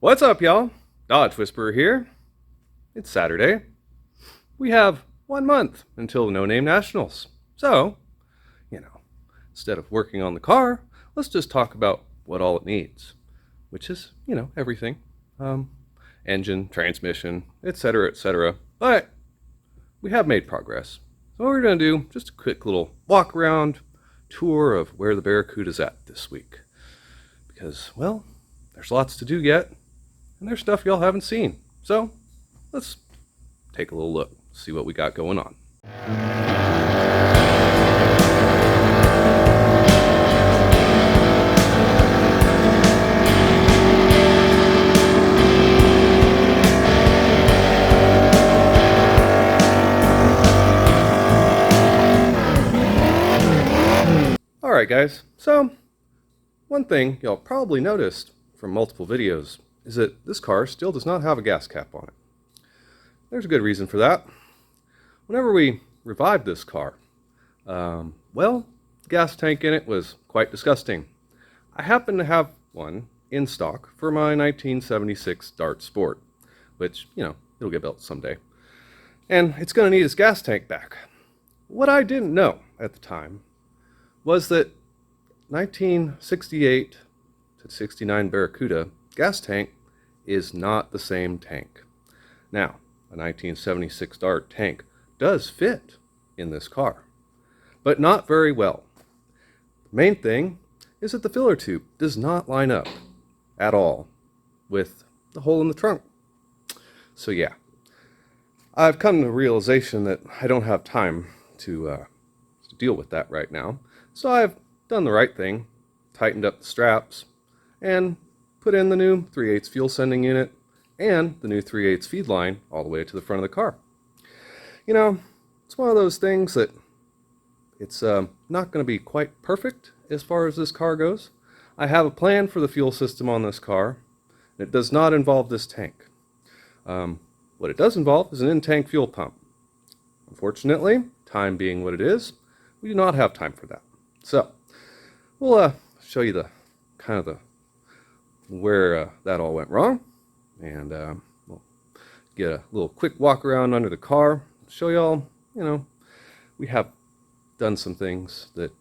What's up, y'all? Dodge Whisperer here. It's Saturday. We have 1 month until No Name Nationals. So, instead of working on the car, let's just talk about what all it needs, which is, everything. Engine, transmission, etc., etc. But we have made progress. So what we're going to do, just a quick little walk around tour of where the Barracuda's at this week. Because, well, there's lots to do yet, and there's stuff y'all haven't seen. So let's take a little look, see what we got going on. Alright guys, so one thing y'all probably noticed from multiple videos is that this car still does not have a gas cap on it. There's a good reason for that. Whenever we revived this car, the gas tank in it was quite disgusting. I happen to have one in stock for my 1976 Dart Sport, which, it'll get built someday. And it's going to need its gas tank back. What I didn't know at the time was that 1968 to 69 Barracuda gas tank is not the same tank. Now, a 1976 Dart tank does fit in this car, but not very well. The main thing is that the filler tube does not line up at all with the hole in the trunk. So yeah, I've come to the realization that I don't have time to deal with that right now. So I've done the right thing, tightened up the straps, and put in the new 3/8 fuel sending unit and the new 3/8 feed line all the way to the front of the car. It's one of those things that it's not going to be quite perfect as far as this car goes. I have a plan for the fuel system on this car, and it does not involve this tank. What it does involve is an in-tank fuel pump. Unfortunately, time being what it is, we do not have time for that. So, we'll show you where that all went wrong, and we'll get a little quick walk around under the car, show y'all, we have done some things that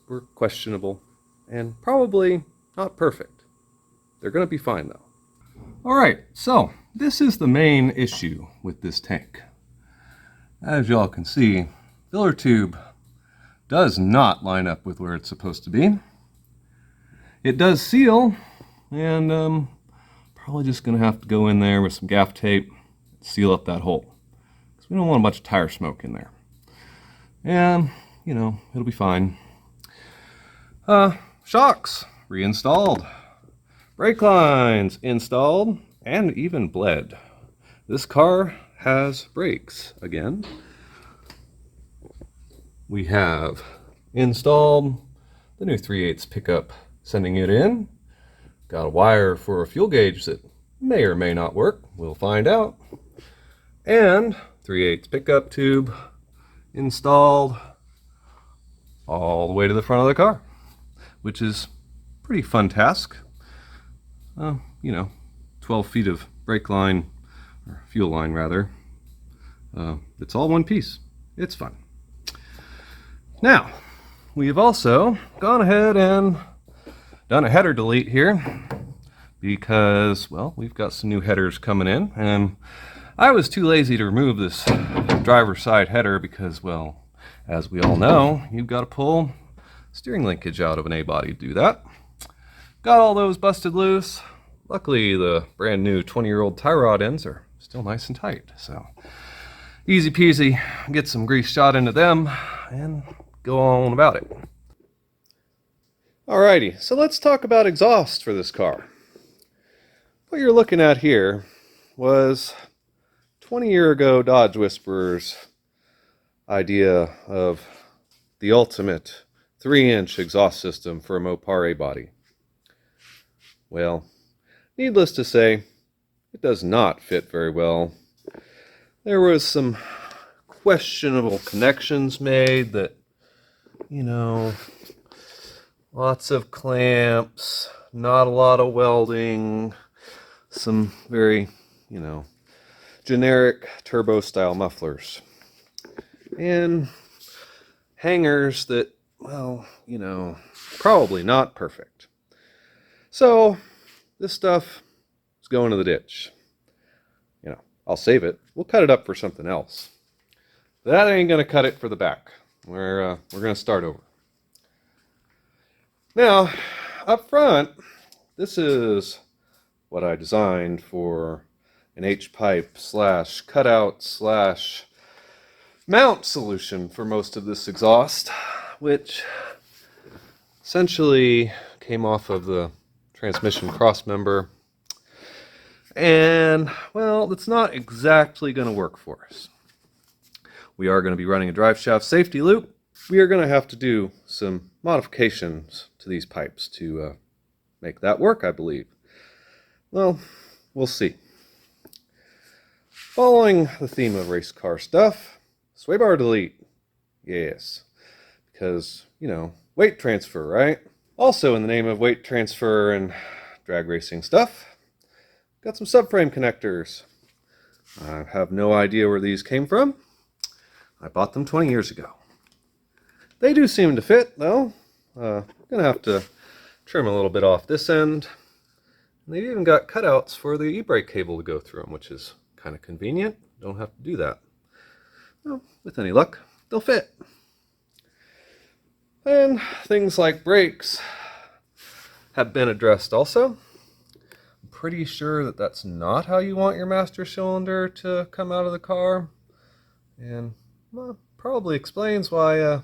were questionable and probably not perfect. They're going to be fine though. Alright, so this is the main issue with this tank. As y'all can see, filler tube does not line up with where it's supposed to be. It does seal, and probably just going to have to go in there with some gaff tape and seal up that hole, because we don't want a bunch of tire smoke in there. And, it'll be fine. Shocks reinstalled. Brake lines installed and even bled. This car has brakes again. We have installed the new 3/8 pickup sending it in. Got a wire for a fuel gauge that may or may not work. We'll find out. And 3/8 pickup tube installed all the way to the front of the car, which is a pretty fun task. 12 feet of brake line, or fuel line rather. It's all one piece. It's fun. Now, we've also gone ahead and done a header delete here because, we've got some new headers coming in, and I was too lazy to remove this driver's side header because, as we all know, you've got to pull steering linkage out of an A-body to do that. Got all those busted loose. Luckily, the brand new 20-year-old tie rod ends are still nice and tight, so easy peasy, get some grease shot into them and go on about it. Alrighty, so let's talk about exhaust for this car. What you're looking at here was 20-year ago Dodge Whisperer's idea of the ultimate 3-inch exhaust system for a Mopar A-body. Well, needless to say, it does not fit very well. There was some questionable connections made that, lots of clamps, not a lot of welding, some very, generic turbo style mufflers. And hangers that, well, probably not perfect. So this stuff is going to the ditch. I'll save it. We'll cut it up for something else. That ain't going to cut it for the back. We're going to start over. Now, up front, this is what I designed for an H-pipe / cutout / mount solution for most of this exhaust, which essentially came off of the transmission crossmember. And, well, that's not exactly going to work for us. We are going to be running a drive shaft safety loop. We are going to have to do some modifications to these pipes to make that work, I believe. Well, we'll see. Following the theme of race car stuff, sway bar delete. Yes, because, weight transfer, right? Also in the name of weight transfer and drag racing stuff, got some subframe connectors. I have no idea where these came from. I bought them 20 years ago. They do seem to fit, though. I'm going to have to trim a little bit off this end. And they've even got cutouts for the e-brake cable to go through them, which is kind of convenient. Don't have to do that. Well, with any luck, they'll fit. And things like brakes have been addressed also. Pretty sure that that's not how you want your master cylinder to come out of the car, and well, probably explains why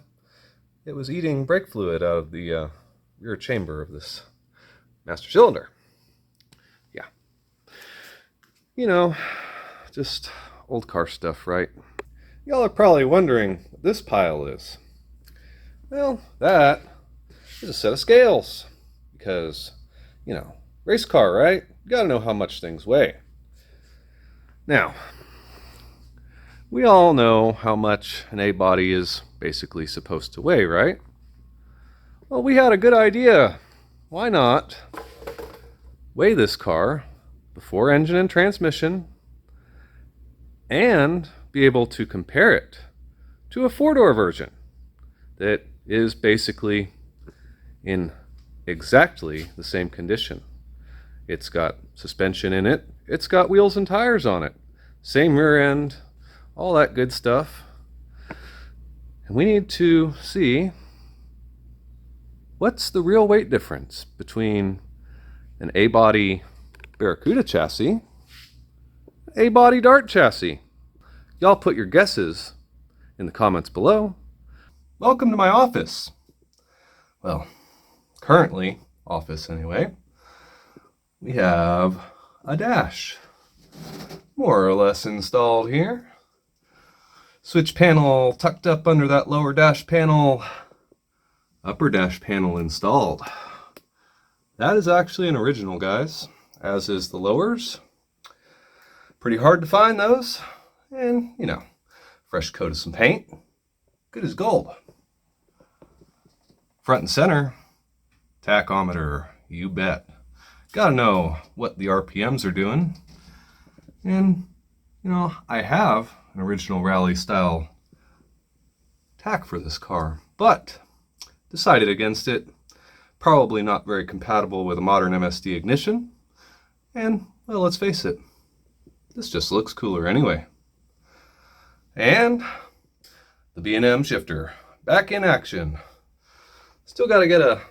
it was eating brake fluid out of the rear chamber of this master cylinder. Yeah, just old car stuff, right? Y'all are probably wondering what this pile is. Well, that is a set of scales, because race car, right? You gotta know how much things weigh. Now, we all know how much an A-body is basically supposed to weigh, right? Well, we had a good idea. Why not weigh this car before engine and transmission and be able to compare it to a four-door version that is basically in exactly the same condition. It's got suspension in it. It's got wheels and tires on it. Same rear end, all that good stuff. And we need to see what's the real weight difference between an A-body Barracuda chassis, A-body Dart chassis. Y'all put your guesses in the comments below. Welcome to my office. Well, currently, office anyway. We have a dash, more or less installed here. Switch panel tucked up under that lower dash panel, upper dash panel installed. That is actually an original, guys, as is the lowers. Pretty hard to find those, and fresh coat of some paint, good as gold. Front and center, tachometer, you bet. Gotta know what the RPMs are doing. And, I have an original rally style tach for this car, but decided against it. Probably not very compatible with a modern MSD ignition. And, well, let's face it, this just looks cooler anyway. And the B&M shifter, back in action. Still gotta get a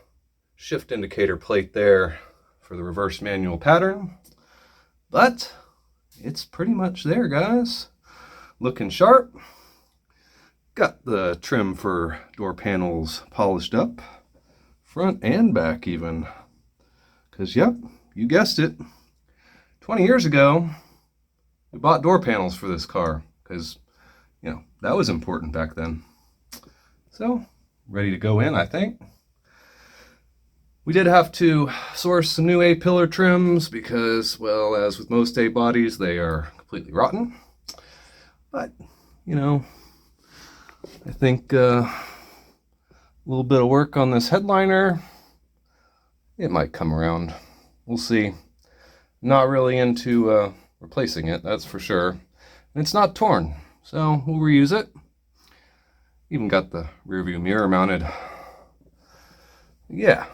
shift indicator plate there for the reverse manual pattern, but it's pretty much there, guys. Looking sharp. Got the trim for door panels polished up, front and back even, because yep, you guessed it, 20 years ago we bought door panels for this car because that was important back then. So ready to go in, I think. We did have to source some new A-pillar trims because, well, as with most A-bodies, they are completely rotten. But, I think a little bit of work on this headliner, it might come around. We'll see. Not really into replacing it, that's for sure. And it's not torn, so we'll reuse it. Even got the rear view mirror mounted. Yeah.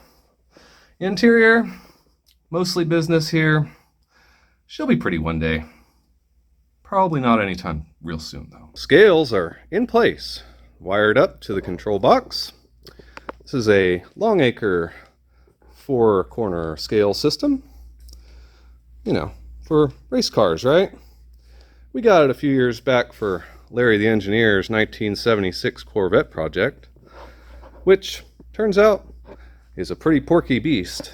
Interior, mostly business here. She'll be pretty one day. Probably not anytime real soon, though. Scales are in place, wired up to the control box. This is a Longacre 4-corner scale system. You know, for race cars, right? We got it a few years back for Larry the Engineer's 1976 Corvette project, which turns out is a pretty porky beast.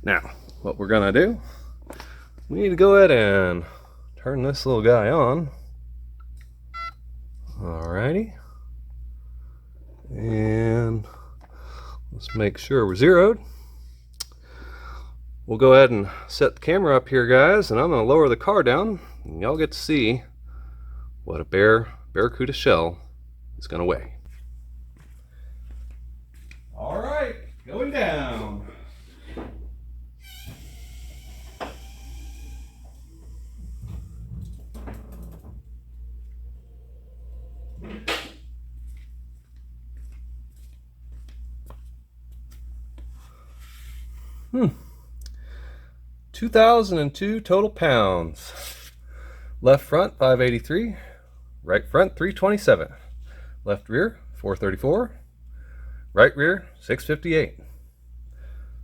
Now, what we're gonna do, we need to go ahead and turn this little guy on. Alrighty. And let's make sure we're zeroed. We'll go ahead and set the camera up here, guys, and I'm gonna lower the car down, and y'all get to see what a Barracuda shell is gonna weigh. All right, going down. Hmm. 2002 total pounds. Left front 583, right front 327, left rear 434, right rear 658.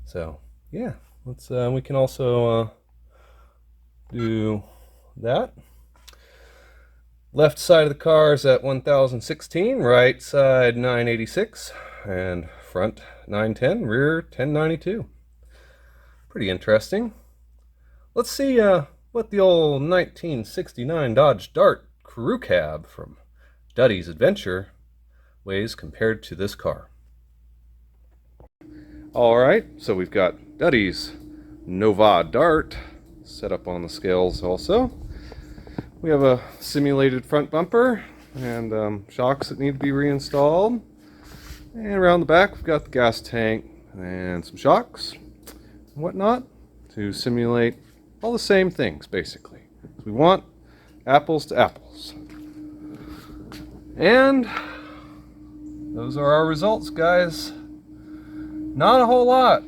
So yeah, let's we can also do that. Left side of the car is at 1016, right side 986, and front 910, rear 1092. Pretty interesting. Let's see what the old 1969 Dodge Dart crew cab from Duddy's Adventure weighs compared to this car. Alright, so we've got Duddy's Nova Dart set up on the scales also. We have a simulated front bumper and shocks that need to be reinstalled. And around the back we've got the gas tank and some shocks and whatnot to simulate all the same things, basically. So we want apples to apples. And those are our results, guys. Not a whole lot.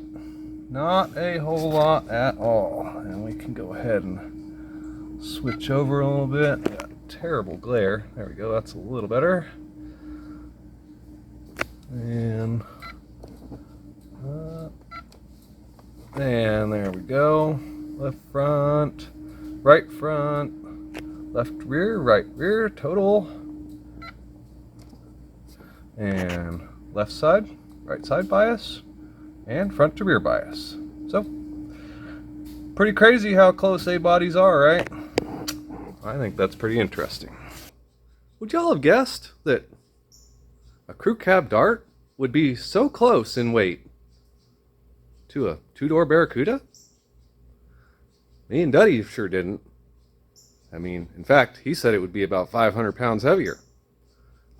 Not a whole lot at all. And we can go ahead and switch over a little bit. Got terrible glare. There we go, that's a little better. And there we go. Left front, right front, left rear, right rear, total. And left side, right side bias, and front to rear bias. So, pretty crazy how close A-bodies are, right? I think that's pretty interesting. Would y'all have guessed that a crew cab Dart would be so close in weight to a two-door Barracuda? Me and Duddy sure didn't. I mean, in fact, he said it would be about 500 pounds heavier.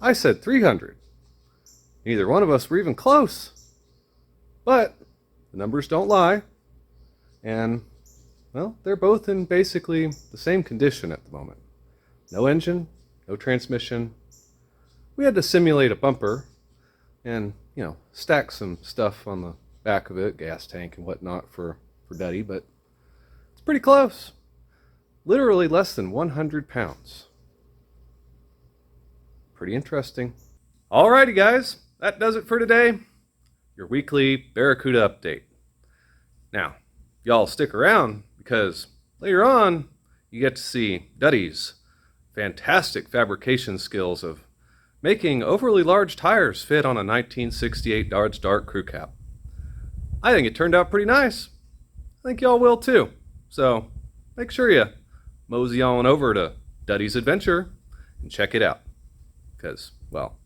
I said 300. Neither one of us were even close. But the numbers don't lie. And, well, they're both in basically the same condition at the moment. No engine, no transmission. We had to simulate a bumper and, you know, stack some stuff on the back of it, gas tank and whatnot for Duddy, but it's pretty close. Literally less than 100 pounds. Pretty interesting. Alrighty, guys, that does it for today. Your weekly Barracuda update. Now, y'all stick around because later on you get to see Duddy's fantastic fabrication skills of making overly large tires fit on a 1968 Dodge Dart crew cab. I think it turned out pretty nice. I think y'all will too. So make sure you mosey on over to Duddy's Adventure and check it out. Because, well,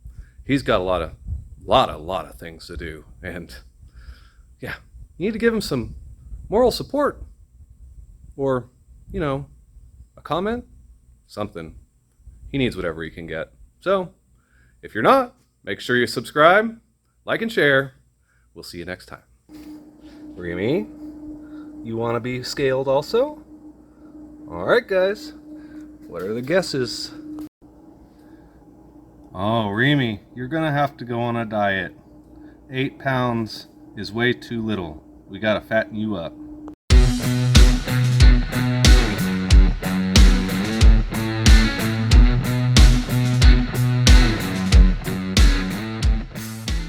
he's got a lot of things to do. And yeah, you need to give him some moral support. Or, you know, a comment, something. He needs whatever he can get. So, if you're not, make sure you subscribe, like, and share. We'll see you next time. Remy, You want to be scaled also? Alright guys, what are the guesses? Oh, Remy, you're gonna have to go on a diet. 8 pounds is way too little. We gotta fatten you up.